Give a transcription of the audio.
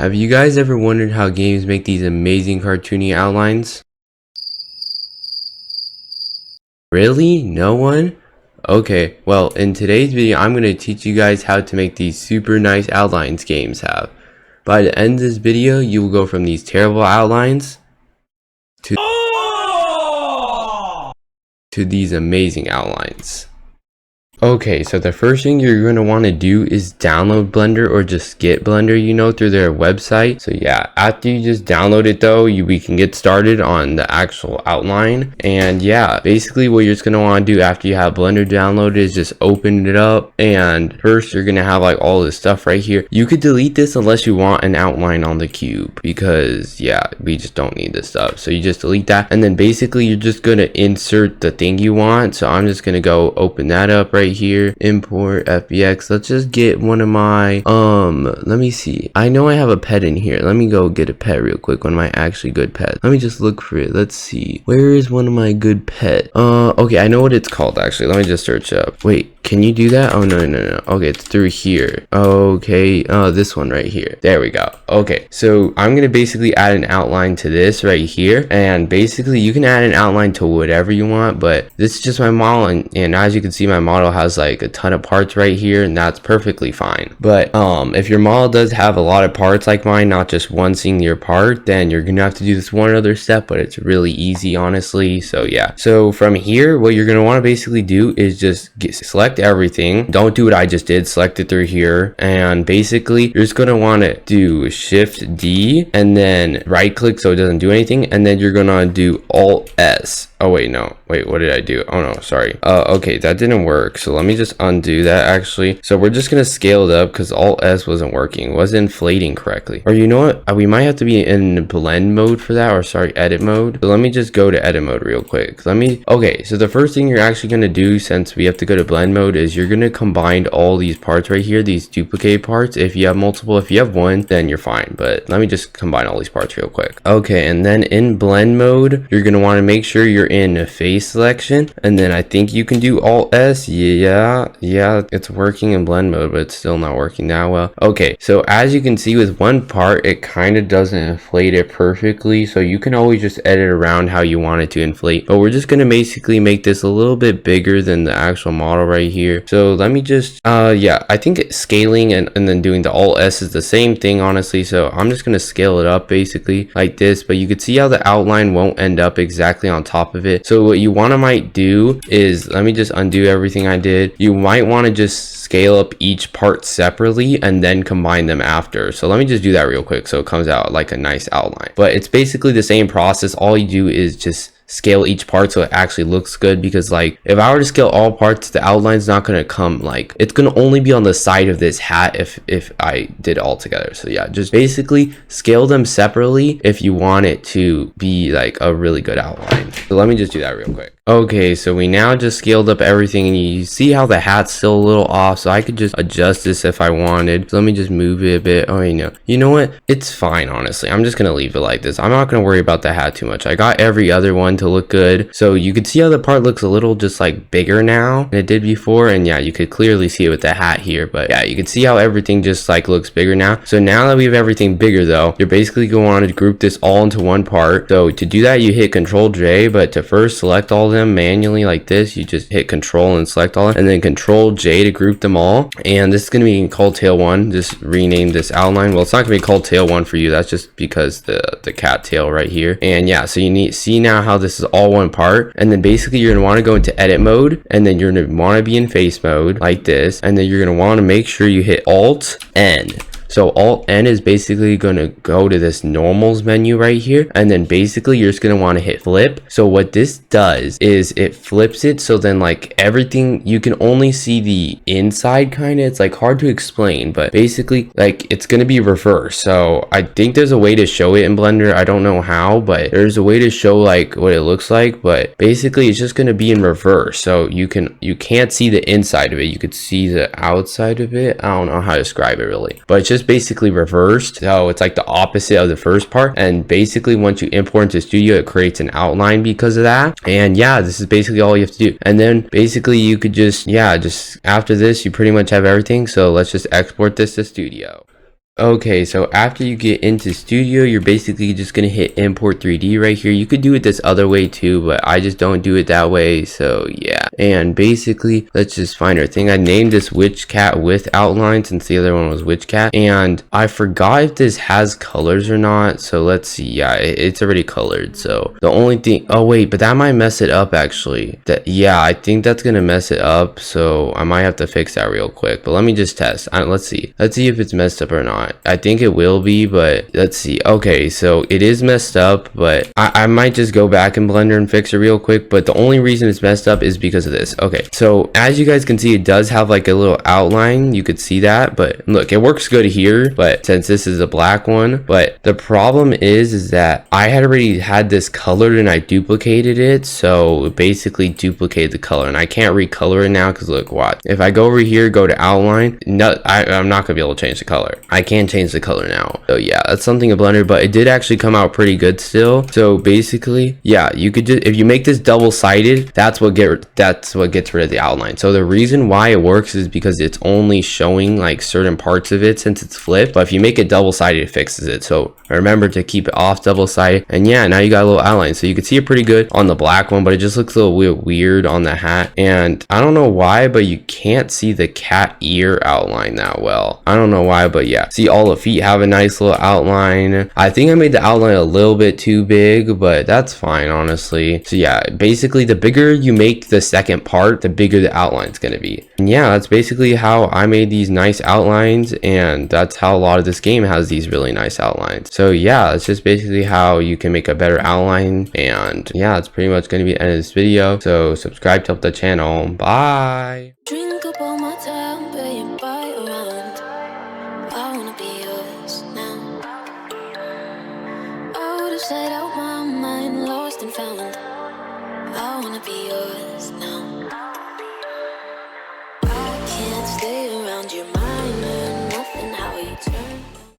Have you guys ever wondered how games make these amazing cartoony outlines? Really? No one? Okay, well, in today's video, I'm going to teach you guys how to make these super nice outlines games have. By the end of this video, you will go from these terrible outlines to these amazing outlines. Okay, so the first thing you're going to want to do is download Blender or just get Blender, through their website. So yeah, after you just download it though, we can get started on the actual outline. And yeah, basically what you're just going to want to do after you have Blender downloaded is just open it up. And first you're going to have like all this stuff right here. You could delete this unless you want an outline on the cube, because yeah, we just don't need this stuff. So you just delete that. And then basically you're just going to insert the thing you want. So I'm just going to go open that up right here, import FBX. Let's just get one of my let me see, I know I have a pet in here. Let me go get a pet real quick, one of my actually good pets. Let me just look for it. Let's see, where is one of my good pet? Okay, I know what it's called actually. Let me just search up. Wait, can you do that? Oh no. Okay, it's through here. Okay, this one right here. There we go. Okay, so I'm gonna basically add an outline to this right here, and basically you can add an outline to whatever you want, but this is just my model, and as you can see, my model has like a ton of parts right here, and that's perfectly fine. But if your model does have a lot of parts like mine, not just one singular part, then you're gonna have to do this one other step, but it's really easy honestly. So yeah, so from here what you're gonna want to basically do is just select everything. Don't do what I just did, select it through here, and basically you're just gonna want to do Shift D and then right click so it doesn't do anything, and then you're gonna do Alt S. Oh wait, no, wait, what did I do? Oh no, sorry. Okay, that didn't work, so let me just undo that actually. So we're just gonna scale it up because Alt S wasn't working, wasn't inflating correctly. Or you know what, we might have to be in blend mode for that, or sorry, edit mode. So let me just go to edit mode real quick. Okay, so the first thing you're actually gonna do, since we have to go to blend mode, is you're gonna combine all these parts right here, these duplicate parts. If you have multiple, if you have one, then you're fine, but let me just combine all these parts real quick. Okay, and then in blend mode, you're gonna want to make sure you're in a face selection, and then I think you can do Alt S. Yeah, it's working in blend mode, but it's still not working that well. Okay, so as you can see with one part, it kind of doesn't inflate it perfectly, so you can always just edit around how you want it to inflate. But we're just gonna basically make this a little bit bigger than the actual model right here. So let me just yeah, I think scaling and then doing the Alt S is the same thing honestly. So I'm just gonna scale it up basically like this, but you could see how the outline won't end up exactly on top of it. So what you might do is, let me just undo everything I did. You might want to just scale up each part separately and then combine them after. So let me just do that real quick so it comes out like a nice outline. But it's basically the same process. All you do is just scale each part so it actually looks good, because like if I were to scale all parts, the outline's not going to come, like it's going to only be on the side of this hat if I did all together. So yeah, just basically scale them separately if you want it to be like a really good outline. So let me just do that real quick. Okay, so we now just scaled up everything, and you see how the hat's still a little off, so I could just adjust this if I wanted. So let me just move it a bit. Oh, you know what, it's fine honestly. I'm just gonna leave it like this. I'm not gonna worry about the hat too much. I got every other one to look good. So you can see how the part looks a little just like bigger now than it did before, and yeah, you could clearly see it with the hat here. But yeah, you can see how everything just like looks bigger now. So now that we have everything bigger though, you're basically going to want to group this all into one part. So to do that, you hit Control J, but to first select all of them manually like this, you just hit Control and select all, and then Control J to group them all. And this is going to be called tail 1. Just rename this outline. Well, it's not going to be called tail 1 for you. That's just because the cat tail right here. And yeah, so you see now how this is all one part. And then basically you're going to want to go into edit mode, and then you're going to want to be in face mode like this, and then you're going to want to make sure you hit Alt N. So Alt N is basically going to go to this normals menu right here, and then basically you're just going to want to hit flip. So what this does is it flips it, so then like everything, you can only see the inside kind of. It's like hard to explain, but basically like it's going to be reversed. So I think there's a way to show it in Blender. I don't know how, but there's a way to show like what it looks like, but basically it's just going to be in reverse. So you can't see the inside of it. You could see the outside of it. I don't know how to describe it really, but it's just basically reversed. So it's like the opposite of the first part, and basically once you import into Studio, it creates an outline because of that. And yeah, this is basically all you have to do. And then basically you could just after this you pretty much have everything. So let's just export this to Studio. Okay, so after you get into Studio, you're basically just gonna hit import 3D right here. You could do it this other way too, but I just don't do it that way, so yeah. And basically, let's just find our thing. I named this witch cat with outline since the other one was witch cat, and I forgot if this has colors or not, so let's see. Yeah, it's already colored, so the only thing, oh wait, but that might mess it up actually. Yeah, I think that's gonna mess it up, so I might have to fix that real quick, but let me just test. Let's see if it's messed up or not. I think it will be, but let's see. Okay, so it is messed up, but I might just go back in Blender and fix it real quick, but the only reason it's messed up is because of this. Okay, so as you guys can see, it does have like a little outline. You could see that, but look, it works good here, but since this is a black one, but the problem is that I had already had this colored and I duplicated it, so it basically duplicated the color, and I can't recolor it now because look, watch. If I go over here, go to outline, no, I'm not gonna be able to change the color. I can't change the color now. So yeah, that's something in Blender, but it did actually come out pretty good still. So basically, yeah, you could just, if you make this double-sided, that's what gets rid of the outline. So the reason why it works is because it's only showing like certain parts of it since it's flipped, but if you make it double-sided, it fixes it. So remember to keep it off double-sided, and yeah, now you got a little outline. So you can see it pretty good on the black one, but it just looks a little weird on the hat, and I don't know why, but you can't see the cat ear outline that well. I don't know why, but yeah, see all the feet have a nice little outline. I think I made the outline a little bit too big, but that's fine honestly. So yeah, basically the bigger you make the second part, the bigger the outline's gonna be. And yeah, that's basically how I made these nice outlines, and that's how a lot of this game has these really nice outlines. So yeah, it's just basically how you can make a better outline, and yeah, it's pretty much gonna be the end of this video. So subscribe to help the channel. Bye. Drink up all my time, pay you by around. I wanna be yours now. Out of sight, out my mind, lost and found. I wanna be yours now. I can't stay around your mind.